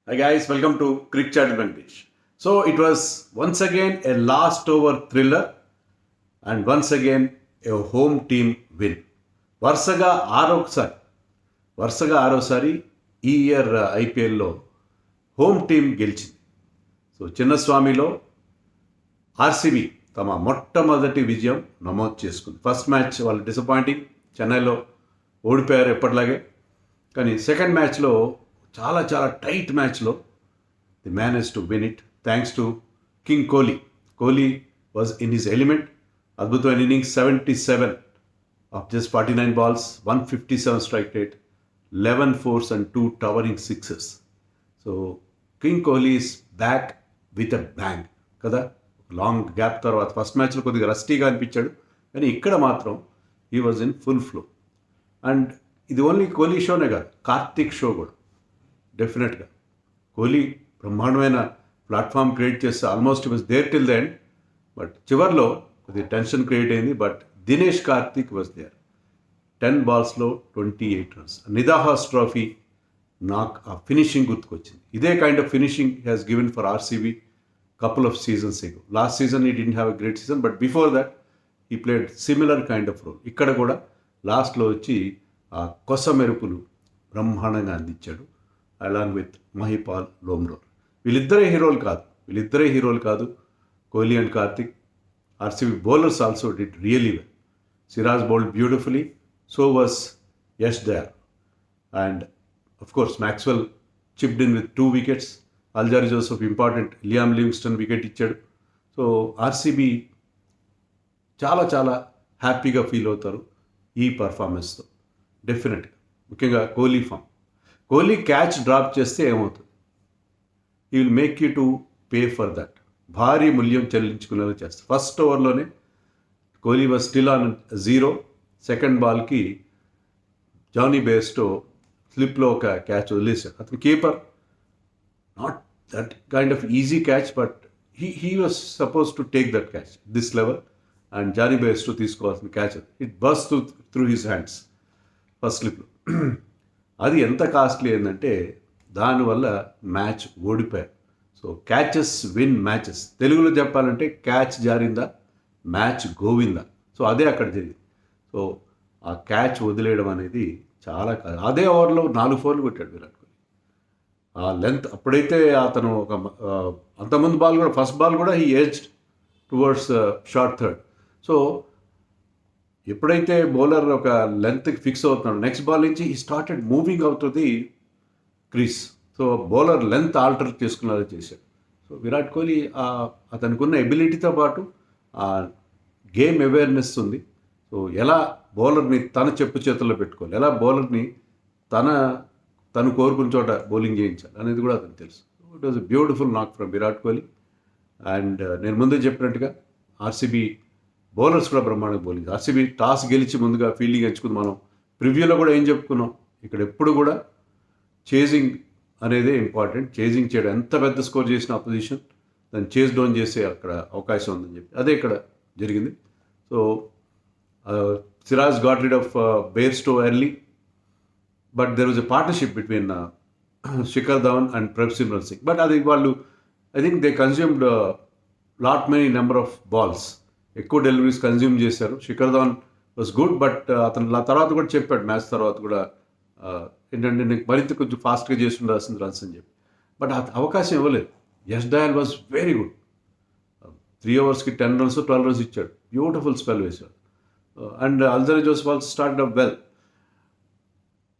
Hi guys, welcome to Cricket Chat with Venkatesh. So it was once again a last over thriller and once again a home team win. వరుసగా ఆరోసారి ఈ year ఐపీఎల్లో home team గెలిచింది. So చిన్నస్వామిలో RCB తమ మొట్టమొదటి విజయం నమోదు చేసుకుంది. First match వాళ్ళు డిసప్పాయింటింగ్, చెన్నైలో ఓడిపోయారు ఎప్పటిలాగే. కానీ సెకండ్ మ్యాచ్లో చాలా చాలా టైట్ మ్యాచ్లో the manage to win it thanks to king Kohli. Kohli was in his element. అద్భుతమైన innings, 77 of just 49 balls, 157 strike rate, 11 fours and 2 towering sixes. So king Kohli is back with a bang కదా. Long gap తర్వాత first మ్యాచ్లో కొద్దిగా రస్టీగా అనిపించాడు, కానీ ఇక్కడ మాత్రం he was in full flow. And ఇది ఓన్లీ కోహ్లీ షోనే కాదు, కార్తిక్ షో కూడా. డెఫినెట్గా కోహ్లీ బ్రహ్మాండమైన ప్లాట్ఫామ్ క్రియేట్ చేస్తే almost was there till the end. But చివర్లో కొద్దిగా టెన్షన్ క్రియేట్ అయింది. But Dinesh Karthik was there. 10 balls-లో 28 runs. నిదాహాస్ ట్రోఫీ నాకు ఆ ఫినిషింగ్ గుర్తుకొచ్చింది. ఇదే kind of finishing has given for RCB couple of seasons ago. Last season he didn't have a great season, but before that he played similar kind of role. ఇక్కడ కూడా లాస్ట్లో వచ్చి ఆ కొస మెరుపులు బ్రహ్మాండంగా అందించాడు అలాంగ్ విత్ మహిపాల్, లోమ్రోర్. వీళ్ళిద్దరే హీరోలు కాదు, Kohli and Karthik. RCB bowlers also did really well. Siraj bowled beautifully, so was Yash Dayal. And of course Maxwell chipped in with 2 wickets. Alzarri Joseph important, Liam Livingstone wicket ఇచ్చాడు. సో ఆర్సీబీ చాలా చాలా హ్యాపీగా ఫీల్ అవుతారు ఈ పర్ఫార్మెన్స్తో డెఫినెట్గా. ముఖ్యంగా Kohli form. Kohli catch drop చేస్తే ఏమవుతుంది? He will make you to pay for that. భారీ మూల్యం చెల్లించుకునేలా చేస్తారు. ఫస్ట్ ఓవర్లోనే Kohli was still on 0. Second బాల్కి జానీ బేస్టో స్లిప్లో ఒక క్యాచ్ వదిలేశాడు. అతను keeper, not that kind of easy catch, but he was supposed to take that catch this level. And Jonny Bairstow తీసుకోవాల్సిన క్యాచ్ అది. It burst through his hands first స్లిప్లో. అది ఎంత కాస్ట్లీ ఏంటంటే దానివల్ల మ్యాచ్ ఓడిపోయారు. So catches win matches. తెలుగులో చెప్పాలంటే క్యాచ్ జారిందా మ్యాచ్ గోవిందా. సో అదే అక్కడ జరిగింది. సో ఆ క్యాచ్ వదిలేయడం అనేది చాలా అదే ఓవర్లో 4 fours కొట్టాడు విరాట్ కోహ్లీ. ఆ లెంత్ అప్పుడైతే అతను ఒక అంతకుముందు బాల్ కూడా, ఫస్ట్ బాల్ కూడా he edged towards short third. So ఎప్పుడైతే బౌలర్ ఒక లెంత్కి ఫిక్స్ అవుతున్నాడు, నెక్స్ట్ బాల్ నుంచి he started moving out to the crease. So bowler length alter చేసుకునేలా చేశాడు. సో విరాట్ కోహ్లీ అతనికి ఉన్న ఎబిలిటీతో పాటు గేమ్ అవేర్నెస్ ఉంది. సో ఎలా బౌలర్ని తన చెప్పు చేతుల్లో పెట్టుకోవాలి, ఎలా బౌలర్ని తను కోరుకున్న చోట బౌలింగ్ చేయించాలి అనేది కూడా అతనికి తెలుసు. ఇట్ వాజ్ ఎ బ్యూటిఫుల్ నాక్ ఫ్రమ్ విరాట్ కోహ్లీ. అండ్ నేను ముందే చెప్పినట్టుగా ఆర్సీబీ బౌలర్స్ కూడా బ్రహ్మాండంగా బౌలింగ్. ఆర్సీబీ టాస్ గెలిచి ముందుగా ఫీల్డింగ్ ఎంచుకుంది. మనం ప్రివ్యూలో కూడా ఏం చెప్పుకున్నాం, ఇక్కడ ఎప్పుడు కూడా చేజింగ్ అనేదే ఇంపార్టెంట్. చేజింగ్ చేయడం, ఎంత పెద్ద స్కోర్ చేసిన అపోజిషన్ దాన్ని చేజ్ డౌన్ చేసే అక్కడ అవకాశం ఉందని చెప్పి అదే ఇక్కడ జరిగింది. So Siraj got rid of Bairstow early, but there was a partnership between Shikhar Dhawan and Prabhsimran Singh. But అది వాళ్ళు I think they consumed lot many number of balls, ఎక్కువ డెలివరీస్ కన్జ్యూమ్ చేశారు. Shikhar Dhawan was good, but అతను తర్వాత కూడా చెప్పాడు మ్యాచ్ తర్వాత కూడా ఏంటంటే నేను మరింత కొంచెం ఫాస్ట్గా చేసి ఉండాల్సింది రన్స్ అని చెప్పి. బట్ అవకాశం ఇవ్వలేదు. Yash Dayal was very good. 3 ఓవర్స్కి 10 runs 12 runs ఇచ్చాడు. బ్యూటిఫుల్ స్పెల్ వేశాడు. And Alzarri Joseph also start up well.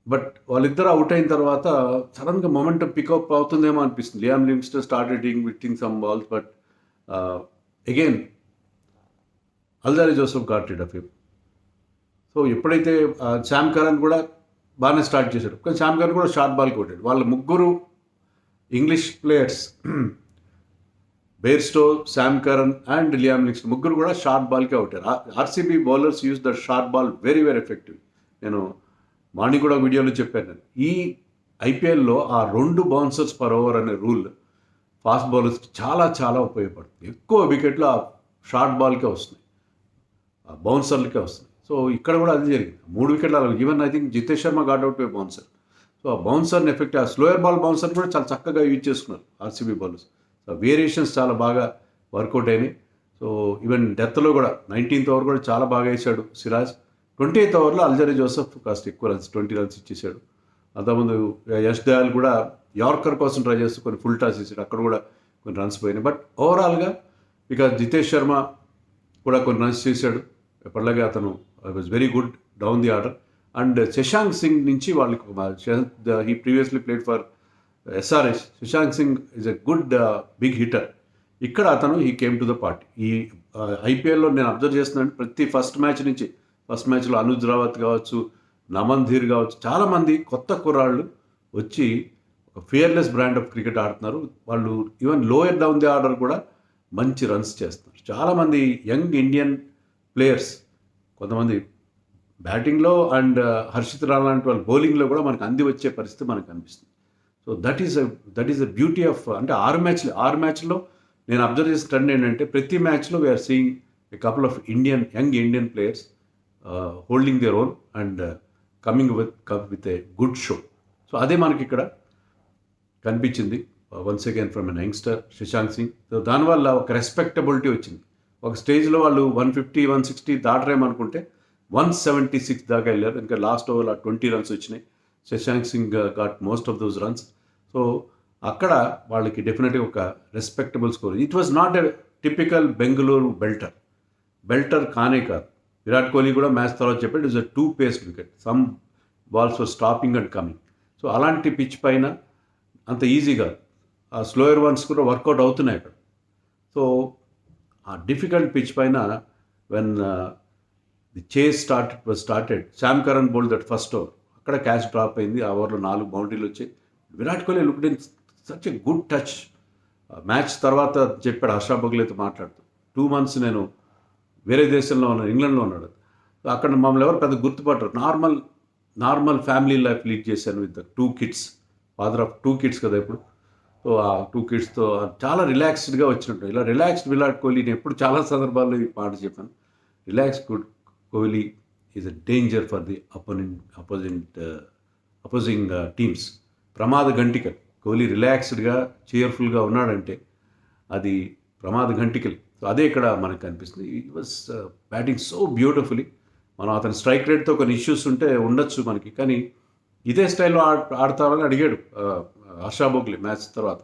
But వాళ్ళిద్దరు అవుట్ అయిన తర్వాత సడన్గా మొమెంటం పికప్ అవుతుందేమో అనిపిస్తుంది. Liam Livingstone started hitting some balls, but again Alzarri Joseph got rid of him. So ఎప్పుడైతే శామ్ కరన్ కూడా బాగానే స్టార్ట్ చేశాడు, కానీ శామ్ కరన్ కూడా షార్ట్ బాల్ కొట్టాడు. వాళ్ళ ముగ్గురు English players, Bairstow, Sam Curran and Liam Livingstone ముగ్గురు కూడా షార్ట్ బాల్కే అవుతారు. RCB bowlers use that short ball very very effective. నేను మార్నింగ్ కూడా వీడియోలో చెప్పాను. ఈ ఐపీఎల్లో ఆ 2 బౌన్సర్స్ పర్ ఓవర్ అనే రూల్ ఫాస్ట్ బౌలర్స్కి చాలా చాలా ఉపయోగపడుతుంది. ఎక్కువ వికెట్లు ఆ షార్ట్ బాల్కే వస్తున్నాయి, ఆ బౌన్సర్లకే వస్తున్నాయి. సో ఇక్కడ కూడా అది జరిగింది. 3 wickets అలా. Even I think Jitesh Sharma got out by bouncer. So ఆ బౌన్సర్ని ఎఫెక్ట్, ఆ స్లోయర్ బాల్ బౌన్సర్ కూడా చాలా చక్కగా యూజ్ చేసుకున్నారు ఆర్సీబీ బౌలర్స్. సో వేరియేషన్స్ చాలా బాగా వర్కౌట్ అయినాయి. సో ఈవెన్ డెత్లో కూడా 19th ఓవర్ కూడా చాలా బాగా వేసాడు సిరాజ్. 28th ఓవర్లో అల్జరీ జోసెఫ్ కాస్త ఎక్కువ రన్స్ 20 runs ఇచ్చేసాడు. అంతకుముందు యష్ దయాల్ కూడా యార్కర్ కోసం ట్రై చేస్తూ కొన్ని ఫుల్ టాస్ ఇచ్చాడు, అక్కడ కూడా కొన్ని రన్స్ పోయినాయి. బట్ ఓవరాల్గా ఇక జితేష్ శర్మ కూడా కొన్ని రన్స్ చేశాడు. ఎప్పటిలాగే అతను was very good down the order. And Shashank Singh నుంచి వాళ్ళకి he previously played for SRS. Shashank Singh is a good big hitter. ఇక్కడ అతను he came to the party. ఈ ఐపీఎల్లో నేను అబ్జర్వ్ చేస్తున్నాను, ప్రతి ఫస్ట్ మ్యాచ్లో అనుజ్ రావత్ కావచ్చు, నమన్ ధీర్ కావచ్చు, చాలామంది కొత్త కుర్రాళ్ళు వచ్చి ఒక ఫియర్లెస్ బ్రాండ్ ఆఫ్ క్రికెట్ ఆడుతున్నారు. వాళ్ళు even lower down the order కూడా మంచి రన్స్ చేస్తున్నారు. చాలామంది యంగ్ ఇండియన్ ప్లేయర్స్, కొంతమంది బ్యాటింగ్లో అండ్ హర్షిత్ రాణా లాంటి వాళ్ళు బౌలింగ్లో కూడా మనకు అంది వచ్చే పరిస్థితి మనకు కనిపిస్తుంది. So that is the beauty of, అంటే 6 మ్యాచ్లో నేను అబ్జర్వ్ చేసిన ట్రెండ్ ఏంటంటే ప్రతి మ్యాచ్లో we are seeing a couple of young Indian players holding their own and coming with a good show. So అదే మనకి ఇక్కడ కనిపించింది once again from an youngster Shashank Singh. So దానివల్ల ఒక రెస్పెక్టబిలిటీ వచ్చింది. ఒక స్టేజ్లో వాళ్ళు 150, 160 దాటరేమనుకుంటే 176 దాకా వెళ్ళారు. ఇంకా లాస్ట్ ఓవర్లో 20 runs వచ్చినాయి. Shashank Singh got most of those runs. So అక్కడ వాళ్ళకి డెఫినెట్గా ఒక respectable score. It was not a typical Bengaluru బెల్టర్ కానే కాదు. విరాట్ కోహ్లీ కూడా మ్యాచ్ తర్వాత చెప్పాడు, it is a 2-paced wicket, some balls for stopping and coming. So అలాంటి పిచ్ పైన అంత ఈజీగా ఆ స్లోయర్ వన్స్ కూడా వర్కౌట్ అవుతున్నాయి అక్కడ. సో ఆ డిఫికల్ట్ పిచ్ పైన వెన్ ది చేస్ started Sam Curran bowled that first over, అక్కడ క్యాచ్ డ్రాప్ అయింది. ఆ ఓవర్లో 4 బౌండరీలు వచ్చాయి. Virat Kohli looked in such a good touch. Match తర్వాత చెప్పాడు హర్ష బొగ్లేతో మాట్లాడుతూ, 2 months నేను వేరే దేశంలో ఉన్నాను, ఇంగ్లాండ్లో ఉన్నాడు. అక్కడ మమ్మల్ని ఎవరు పెద్ద గుర్తుపట్టరు. నార్మల్ ఫ్యామిలీ లైఫ్ లీడ్ చేశాను with 2 kids, father of 2 kids కదా ఇప్పుడు. సో ఆ 2 kidsతో చాలా రిలాక్స్డ్గా వచ్చినట్టు. ఇలా రిలాక్స్డ్ విరాట్ కోహ్లీని ఎప్పుడు చాలా సందర్భాల్లో ఈ మాట చెప్పాను. Relaxed Kohli is a danger for the opposing teams. ప్రమాద గంటికలు. కోహ్లీ రిలాక్స్డ్గా చీర్ఫుల్గా ఉన్నాడంటే అది ప్రమాద గంటికలు. సో అదే ఇక్కడ మనకు కనిపిస్తుంది. ఈ వాజ్ బ్యాటింగ్ సో బ్యూటిఫుల్లీ. మనం అతని స్ట్రైక్ రేట్తో కొన్ని ఇష్యూస్ ఉండొచ్చు మనకి, కానీ ఇదే స్టైల్లో ఆడతామని అడిగాడు హర్ష బోగ్లే మ్యాచ్ తర్వాత.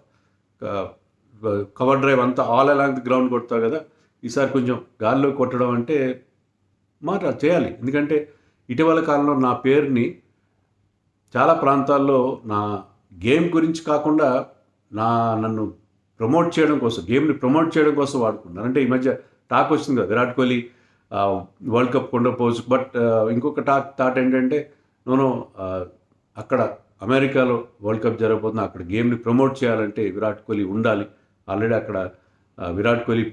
కవర్ డ్రైవ్ అంతా ఆల్ అలాంగ్ ది గ్రౌండ్ కొడతావు కదా, ఈసారి కొంచెం గాల్లో కొట్టడం అంటే మాట చేయాలి. ఎందుకంటే ఇటీవల కాలంలో నా పేరుని చాలా ప్రాంతాల్లో నా గేమ్ గురించి కాకుండా నన్ను ప్రమోట్ చేయడం కోసం, గేమ్ని ప్రమోట్ చేయడం కోసం వాడుకున్నారు. అంటే ఈ మధ్య టాక్ వచ్చింది కదా, విరాట్ కోహ్లీ వరల్డ్ కప్ కొండపోవచ్చు. బట్ ఇంకొక థాట్ ఏంటంటే నేను అక్కడ అమెరికాలో వరల్డ్ కప్ జరగబోతున్నా, అక్కడ గేమ్ని ప్రమోట్ చేయాలంటే విరాట్ కోహ్లీ ఉండాలి. ఆల్రెడీ అక్కడ విరాట్ కోహ్లీ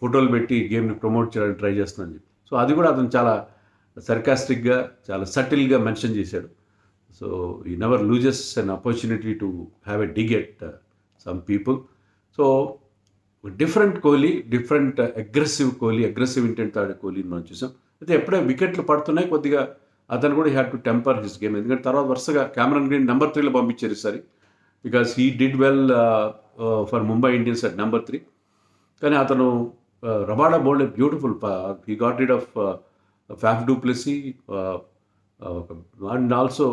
ఫోటోలు పెట్టి గేమ్ని ప్రమోట్ చేయడానికి ట్రై చేస్తున్నాను చెప్పి. సో అది కూడా అతను చాలా సర్కాస్టిక్గా, చాలా సటిల్గా మెన్షన్ చేశాడు. సో ఈ never loses an opportunity to have a dig at some people. So different Kohli, different aggressive intent ఆడే కోహ్లీని మనం చూసాం. అయితే ఎప్పుడే వికెట్లు పడుతున్నాయి కొద్దిగా అతను కూడా had to temper his game. ఎందుకంటే తర్వాత వరుసగా క్యామరన్ గ్రీన్ నెంబర్ 3లో పంపించారు ఈసారి, because he did well for Mumbai Indians at number 3. కానీ అతను Rabada bowled beautiful, he got rid of Faf du Plessis and also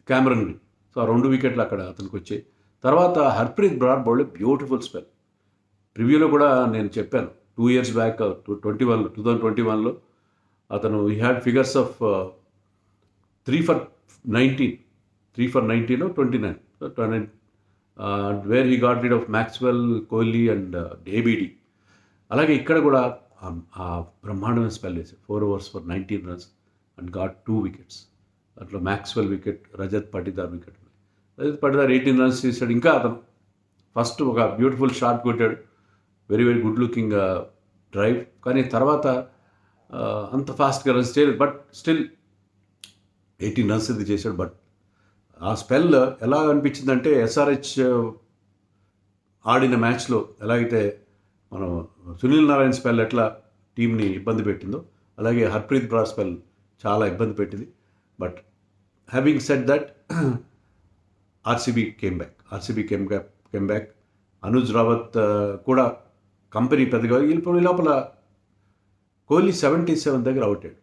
Cameron Green. So ఆ 2 వికెట్లు అక్కడ అతనికి వచ్చాయి. తర్వాత Harpreet Brar bowled beautiful spell. రివ్యూలో కూడా నేను చెప్పాను 2 years బ్యాక్ 2021లో అతను he had figures of 3 for 19 29 where he got rid of Maxwell, Kohli and ABD. అలాగే ఇక్కడ కూడా ఆ బ్రహ్మాండమైన స్పెల్ వేసాడు. 4 overs for 19 runs and got 2 wickets. అట్లా Maxwell wicket, Rajat Patidar wicket. Rajat Patidar 18 runs చేశాడు. ఇంకా అతను ఫస్ట్ ఒక బ్యూటిఫుల్ షాట్ కొట్టాడు, very very good looking drive. కానీ తర్వాత అంత ఫాస్ట్గా రన్స్ చేయలేదు. బట్ స్టిల్ 18 runs ఇది చేశాడు. బట్ ఆ స్పెల్ ఎలా అనిపించిందంటే ఎస్ఆర్హెచ్ ఆడిన మ్యాచ్లో ఎలాగైతే మనం సునీల్ నారాయణ స్పెల్ ఎట్లా టీంని ఇబ్బంది పెట్టిందో, అలాగే హర్ప్రీత్ బ్రార్ స్పెల్ చాలా ఇబ్బంది పెట్టింది. But having said that RCB came back. Anuj Rawat కూడా కంపెనీ పెద్దగా వెళ్ళిపోయి లోపల కోహ్లీ 77 దగ్గర అవుట్ అయ్యాడు.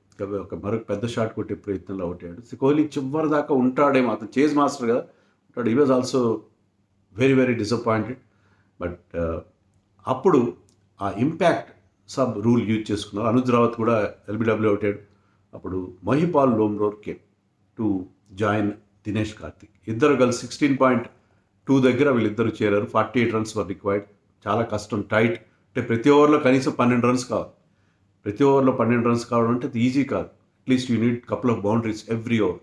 మరొక పెద్ద షాట్ కొట్టే ప్రయత్నంలో అవుట్ అయ్యాడు. కోహ్లీ చివరి దాకా ఉంటాడేమో, అతను చేజ్ మాస్టర్ కదా ఉంటాడు. ఈ was also very very disappointed. But అప్పుడు ఆ ఇంపాక్ట్ సబ్ రూల్ యూజ్ చేసుకున్నారు. అనుజ్ రావత్ కూడా ఎల్బిడబ్ల్యూ అవుట్ అయ్యాడు. అప్పుడు Mahipal Lomror came to join Dinesh Karthik. ఇద్దరు కలిసి 16.2 దగ్గర వీళ్ళిద్దరు చేరారు. 48 రన్స్ వర్ రిక్వైర్డ్. చాలా కష్టం, టైట్. అంటే ప్రతి ఓవర్లో కనీసం 12 రన్స్ కావాలి. ప్రతి ఓవర్లో 12 రన్స్ కావడం అంటే అది ఈజీ కాదు. At least you need couple of boundaries every over.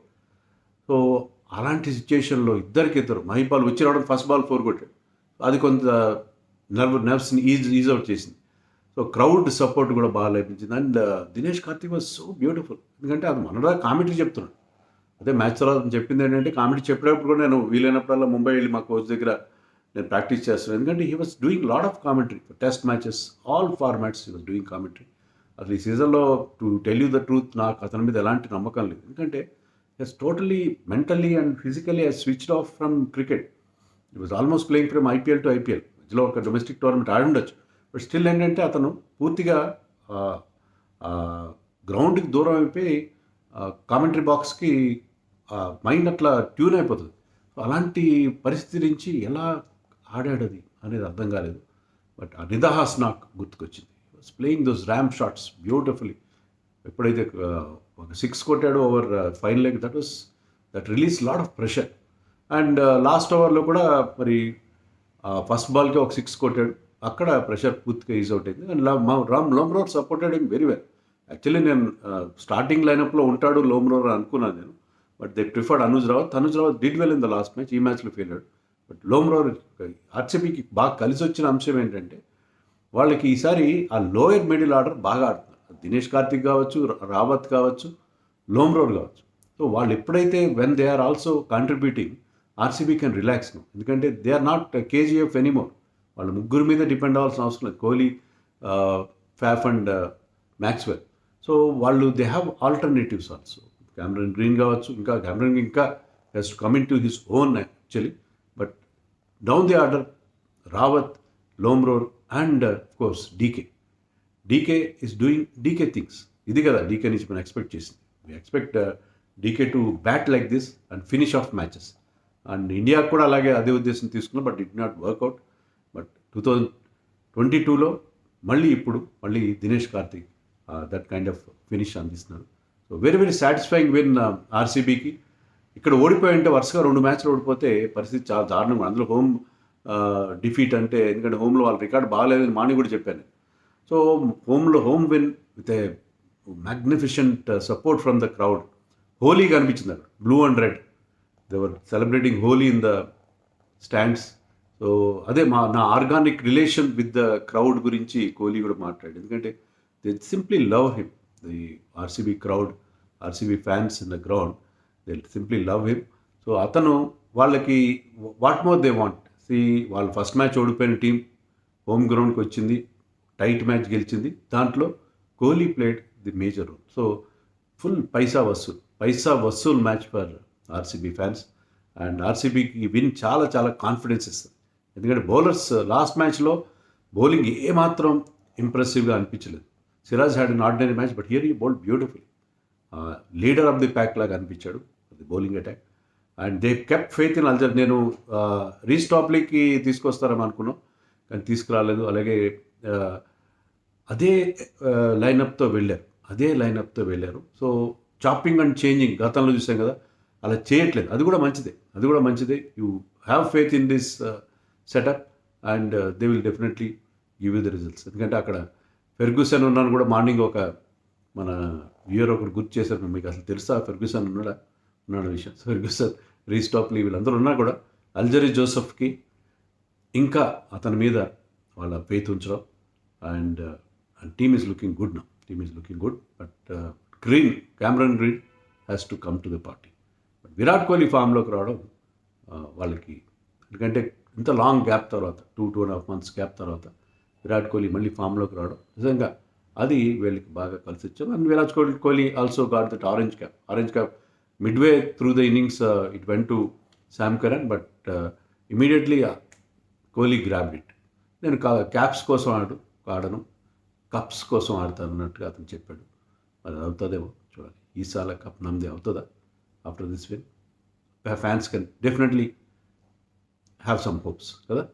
So అలాంటి సిచ్యుయేషన్లో ఇద్దరు మహిపాల్ వచ్చి రావడం, ఫస్ట్ బాల్ 4 కొట్టాడు. అది కొంత నర్వ్స్ని ఈజ్ అవుట్ చేసింది. సో క్రౌడ్ సపోర్ట్ కూడా బాగా లభించింది. And Dinesh Karthik was so beautiful. ఎందుకంటే అది మనదా కామెంటరీ చెప్తున్నాడు. అదే మ్యాచ్ తర్వాత చెప్పింది ఏంటంటే, కామెంటరీ చెప్పేటప్పుడు కూడా నేను వీలైనప్పుడల్లా ముంబై వెళ్ళి మా కోచ్ దగ్గర నేను ప్రాక్టీస్ చేస్తున్నాను. ఎందుకంటే he was doing lot of commentary for test matches, all formats he was doing commentary. అసలు ఈ సీజన్లో to tell you the truth నాకు అతని మీద ఎలాంటి నమ్మకం లేదు. ఎందుకంటే he's totally mentally and physically he's switched off from cricket. It was almost playing from IPL to IPL. మధ్యలో ఒక డొమెస్టిక్ టోర్నమెంట్ ఆడి ఉండొచ్చు. బట్ స్టిల్ ఏంటంటే అతను పూర్తిగా గ్రౌండ్కి దూరం అయిపోయి కామెంటరీ బాక్స్కి మైండ్ అట్లా ట్యూన్ అయిపోతుంది. అలాంటి పరిస్థితి నుంచి ఎలా ఆడాడు అది అనేది అర్థం కాలేదు. బట్ ఆ నిదాహాస్ నాకు గుర్తుకొచ్చింది. Playing those ramp shots beautifully. ఎప్పుడైతే ఒక 6 కొట్టాడో over fine leg, that release lot of pressure. And last ఓవర్లో కూడా మరి ఫస్ట్ బాల్కి ఒక 6 కొట్టాడు. అక్కడ ప్రెషర్ పూర్తిగా ఈజ్ అవుట్ అయింది. And Lomror supported him very well. Actually నేను స్టార్టింగ్ లైనప్లో ఉంటాడు లోమ్రోర్ అనుకున్నాను నేను. But they preferred Anuj Rawat did well in the last match. ఈ మ్యాచ్లో ఫెయిల్ అయ్యాడు. బట్ లోమ్రోర్ ఆర్సీబీకి బాగా కలిసి వచ్చిన అంశం ఏంటంటే, వాళ్ళకి ఈసారి ఆ లోయర్ మిడిల్ ఆర్డర్ బాగా ఆడుతున్నారు. దినేష్ కార్తిక్ కావచ్చు, రావత్ కావచ్చు, లోమ్రోర్ కావచ్చు. సో వాళ్ళు ఎప్పుడైతే when they are also contributing, RCB can relax no. ఎందుకంటే they are not KGF anymore. వాళ్ళు ముగ్గురు మీద డిపెండ్ అవ్వాల్సిన అవసరం లేదు. Kohli, Faf and Maxwell. So వాళ్ళు they have alternatives also. Cameron Green కావచ్చు, ఇంకా he's to coming to his own actually. But down the order Rawat, Lomror and course DK is doing DK things. ఇది కదా డీకే నుంచి మనం ఎక్స్పెక్ట్ చేసింది. We expect DK to bat like this and finish off matches. And ఇండియాకు కూడా అలాగే అదే ఉద్దేశం తీసుకున్నాం. But it not work out. But 2022లో మళ్ళీ Dinesh Karthik that kind of finish అందిస్తున్నారు. So very very satisfying win ఆర్సీబీకి. ఇక్కడ ఓడిపోయి ఉంటే వరుసగా 2 మ్యాచ్లు ఓడిపోతే పరిస్థితి చాలా దారుణంగా. అందులో హోమ్ డిఫీట్ అంటే, ఎందుకంటే హోమ్లో వాళ్ళ రికార్డ్ బాగాలేదని మార్నింగ్ కూడా చెప్పాను. So home win with a magnificent support from the crowd. హోలీగా అనిపించింది అక్కడ, blue and red. They were celebrating Holi in the stands. So అదే నా organic relation with the crowd గురించి కోహ్లీ కూడా మాట్లాడాడు. ఎందుకంటే they simply love him. The RCB crowd, RCB fans in the ground, they simply love him. So అతను వాళ్ళకి what more they want. వాళ్ళు first match ఓడిపోయిన టీం హోమ్ గ్రౌండ్కి వచ్చింది, టైట్ మ్యాచ్ గెలిచింది. దాంట్లో Kohli played the major role. So full పైసా వసూల్ match for RCB fans. And ఆర్సీబీకి విన్ చాలా చాలా కాన్ఫిడెన్స్ ఇస్తుంది. ఎందుకంటే బౌలర్స్ లాస్ట్ మ్యాచ్లో బౌలింగ్ ఏమాత్రం ఇంప్రెసివ్గా అనిపించలేదు. Siraj had an ordinary match, but here he bowled beautiful. Leader of the pack లాగా అనిపించాడు the bowling attack. And they kept faith in Alzarri. నేను రీస్టాప్లీకి తీసుకొస్తారని అనుకున్నాం, కానీ తీసుకురాలేదు. అలాగే అదే లైనప్తో వెళ్ళారు. సో చాపింగ్ అండ్ చేంజింగ్ గతంలో చూసాం కదా, అలా చేయట్లేదు. అది కూడా మంచిదే. You have faith in this setup and they will definitely give you the results. ఎందుకంటే అక్కడ ఫెర్గ్యూసన్ ఉన్నాను కూడా మార్నింగ్ ఒక మన వ్యూయర్ ఒకటి గుర్తు చేశారు. మీకు అసలు తెలుసా ఫెర్గ్యూసన్ ఉన్నాడు విషయం. ఫెర్గ్యూసన్, రీస్టాప్లీ వీళ్ళందరూ ఉన్నా కూడా అల్జరీ జోసెఫ్కి ఇంకా అతని మీద వాళ్ళ ఫెయిత్ ఉంచడం. And team is looking good now. But Cameron Green has to come to the party. But Virat Kohli ఫామ్లోకి రావడం వాళ్ళకి, ఎందుకంటే ఇంత లాంగ్ గ్యాప్ తర్వాత 2.5 months గ్యాప్ తర్వాత విరాట్ కోహ్లీ మళ్ళీ ఫామ్లోకి రావడం నిజంగా అది వీళ్ళకి బాగా కలిసి వచ్చాం. And Virat Kohli also got that orange cap. midway through the innings, it went to Sam Curran, but immediately Kohli grabbed it. నేను క్యాప్స్ కోసం ఆడను, కప్స్ కోసం ఆడతాను అన్నట్టుగా అతను చెప్పాడు. మరి అది అవుతుందేమో చూడాలి. ఈసారి కప్ నమ్మదే అవుతుందా after this win? Fans can definitely have some hopes కదా.